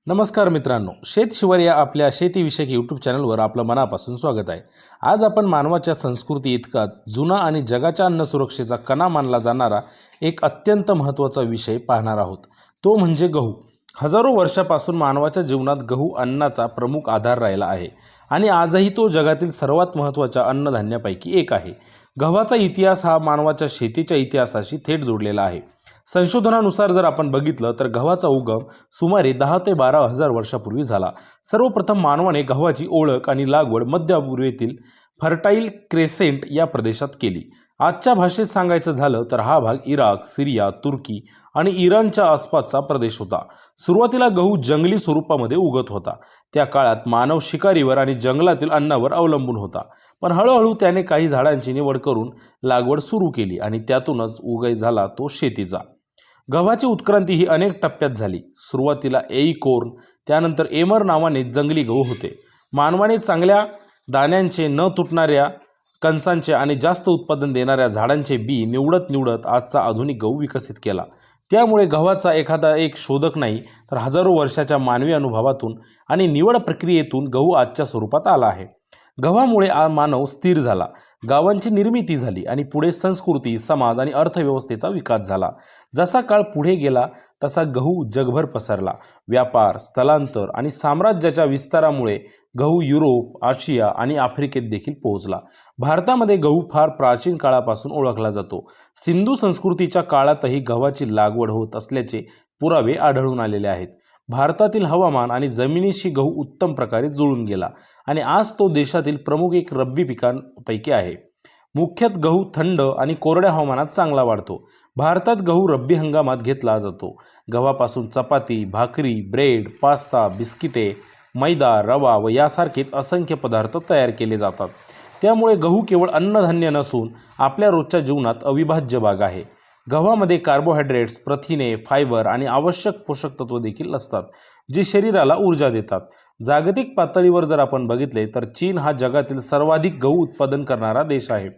नमस्कार मित्रांनो, शेत शिवार या आपल्या शेतीविषयक यूट्यूब चॅनलवर आपलं मनापासून स्वागत आहे। आज आपण मानवाच्या संस्कृती इतकाच जुना आणि जगाच्या अन्न सुरक्षेचा कणा मानला जाणारा एक अत्यंत महत्त्वाचा विषय पाहणार आहोत। तो म्हणजे गहू। हजारो वर्षापासून मानवाच्या जीवनात गहू अन्नाचा प्रमुख आधार राहिला आहे आणि आजही तो जगातील सर्वात महत्त्वाच्या अन्नधान्यापैकी एक आहे। गव्हाचा इतिहास हा मानवाच्या शेतीच्या इतिहासाशी थेट जोडलेला आहे। संशोधनानुसार जर आपण बघितलं तर गव्हाचा उगम सुमारे 10 ते 12 हजार वर्षापूर्वी झाला। सर्वप्रथम मानवाने गव्हाची ओळख आणि लागवड मध्य पूर्वेतील फर्टाईल क्रेसेंट या प्रदेशात केली। आजच्या भाषेत सांगायचं झालं तर हा भाग इराक, सिरिया, तुर्की आणि इराणच्या आसपासचा प्रदेश होता। सुरुवातीला गहू जंगली स्वरूपामध्ये उगत होता। त्या काळात मानव शिकारीवर आणि जंगलातील अन्नावर अवलंबून होता, पण हळूहळू त्याने काही झाडांची निवड करून लागवड सुरू केली आणि त्यातूनच उगय झाला तो शेतीचा। गव्हाची उत्क्रांती ही अनेक टप्प्यात झाली। सुरुवातीला एईकोर्न, त्यानंतर एमर नावाने जंगली गहू होते। मानवाने चांगल्या दाण्यांचे, न तुटणाऱ्या कणसांचे आणि जास्त उत्पादन देणाऱ्या झाडांचे बी निवडत आजचा आधुनिक गहू विकसित केला। त्यामुळे गव्हाचा एखादा एक शोधक नाही, तर हजारो वर्षाच्या मानवी अनुभवातून आणि निवड प्रक्रियेतून गहू आजच्या स्वरूपात आला आहे। गव्हामुळे मानव स्थिर झाला, गावांची निर्मिती झाली आणि पुढे संस्कृती, समाज आणि अर्थव्यवस्थेचा विकास झाला। जसा काळ पुढे गेला तसा गहू जगभर पसरला। व्यापार, स्थलांतर आणि साम्राज्याच्या विस्तारामुळे गहू युरोप, आशिया आणि आफ्रिकेत देखील पोहोचला। भारतामध्ये गहू फार प्राचीन काळापासून ओळखला जातो। सिंधू संस्कृतीच्या काळातही गव्हाची लागवड होत असल्याचे पुरावे आढळून आलेले आहेत। भारतातील हवामान आणि जमिनीशी गहू उत्तम प्रकारे जुळून गेला आणि आज तो देशातील प्रमुख एक रब्बी पिकांपैकी आहे। मुख्यतः गहू थंड आणि कोरड्या हवामानात चांगला वाढतो। भारतात गहू रब्बी हंगामात घेतला जातो। गव्हापासून चपाती, भाकरी, ब्रेड, पास्ता, बिस्किटे, मैदा, रवा व यासारखेच असंख्य पदार्थ तयार केले जातात। त्यामुळे गहू केवळ अन्नधान्य नसून आपल्या रोजच्या जीवनात अविभाज्य भाग आहे। गव्हामध्ये कार्बोहायड्रेट्स, प्रथिने, फायबर आणि आवश्यक पोषक तत्व देखील असतात, जे शरीराला ऊर्जा देतात। जागतिक पातळीवर जर आपण बघितले तर चीन हा जगातील सर्वाधिक गहू उत्पादन करणारा देश आहे।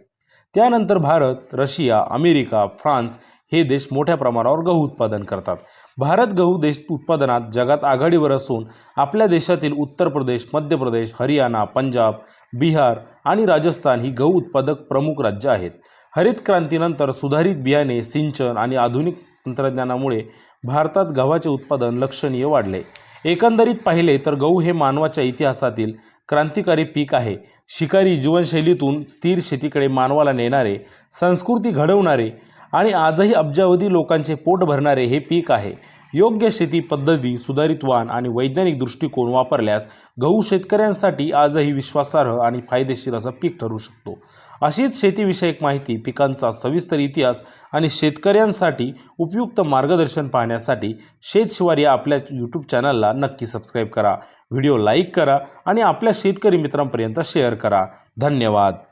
त्यानंतर भारत, रशिया, अमेरिका, फ्रान्स हे देश मोठ्या प्रमाणावर गहू उत्पादन करतात। भारत गहू देश उत्पादनात जगात आघाडीवर असून आपल्या देशातील उत्तर प्रदेश, मध्य प्रदेश, हरियाणा, पंजाब, बिहार आणि राजस्थान ही गहू उत्पादक प्रमुख राज्य आहेत। हरित क्रांतीनंतर सुधारित बियाणे, सिंचन आणि आधुनिक तंत्रज्ञानामुळे भारतात गव्हाचे उत्पादन लक्षणीय वाढले। एकंदरीत पाहिले तर गहू हे मानवाच्या इतिहासातील क्रांतिकारी पीक आहे। शिकारी जीवनशैलीतून स्थिर शेतीकडे मानवाला नेणारे, संस्कृती घडवणारे आणि आजही अब्जावधी लोकांचे पोट भरणारे हे पीक आहे। योग्य शेती पद्धती, सुधारित वाण आणि वैज्ञानिक दृष्टिकोन वापरल्यास गहू शेतकऱ्यांसाठी आजही विश्वासार्ह आणि फायदेशीर असं पीक ठरू शकतो। अशीच शेतीविषयक माहिती, पिकांचा सविस्तर इतिहास आणि शेतकऱ्यांसाठी उपयुक्त मार्गदर्शन पाहण्यासाठी शेत शिवार या आपल्या यूट्यूब चॅनलला नक्की सबस्क्राईब करा, व्हिडिओ लाईक करा आणि आपल्या शेतकरी मित्रांपर्यंत शेअर करा। धन्यवाद।